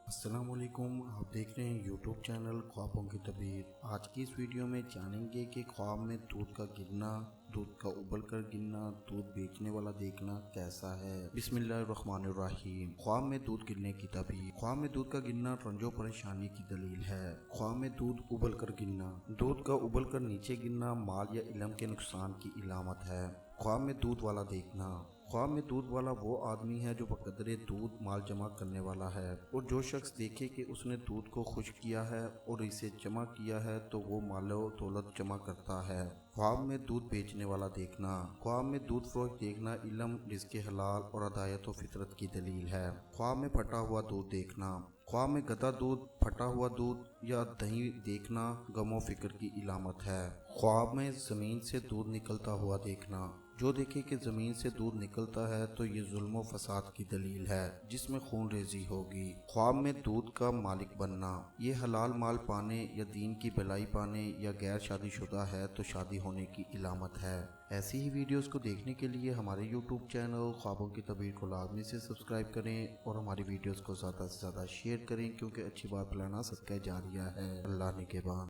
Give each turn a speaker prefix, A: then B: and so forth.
A: السلام علیکم، آپ دیکھ رہے ہیں یوٹیوب چینل خوابوں کی تعبیر۔ آج کی اس ویڈیو میں جانیں گے کہ خواب میں دودھ کا گرنا، دودھ کا ابل کر گرنا، دودھ بیچنے والا دیکھنا کیسا ہے۔ بسم اللہ الرحمن الرحیم۔ خواب میں دودھ گرنے کی تعبیر۔ خواب میں دودھ کا گرنا رنج و پریشانی کی دلیل ہے۔ خواب میں دودھ ابل کر گرنا، دودھ کا ابل کر نیچے گرنا مال یا علم کے نقصان کی علامت ہے۔ خواب میں دودھ والا دیکھنا، خواب میں دودھ والا وہ آدمی ہے جو بقدرے دودھ مال جمع کرنے والا ہے، اور جو شخص دیکھے کہ اس نے دودھ کو خشک کیا ہے اور اسے جمع کیا ہے تو وہ مال و دولت جمع کرتا ہے۔ خواب میں دودھ بیچنے والا دیکھنا، خواب میں دودھ فروخت دیکھنا علم، رزق حلال اور ہدایت و فطرت کی دلیل ہے۔ خواب میں پھٹا ہوا دودھ دیکھنا، خواب میں گدا دودھ، پھٹا ہوا دودھ یا دہی دیکھنا غم و فکر کی علامت ہے۔ خواب میں زمین سے دودھ نکلتا ہوا دیکھنا، جو دیکھے کہ زمین سے دودھ نکلتا ہے تو یہ ظلم و فساد کی دلیل ہے جس میں خون ریزی ہوگی۔ خواب میں دودھ کا مالک بننا، یہ حلال مال پانے یا دین کی بھلائی پانے یا غیر شادی شدہ ہے تو شادی ہونے کی علامت ہے۔ ایسی ہی ویڈیوز کو دیکھنے کے لیے ہمارے یوٹیوب چینل خوابوں کی تعبیر کو لازمی سے سبسکرائب کریں اور ہماری ویڈیوز کو زیادہ سے زیادہ شیئر کریں، کیونکہ اچھی بات پھیلانا صدقہ جاریہ ہے۔ اللہ نگہبان۔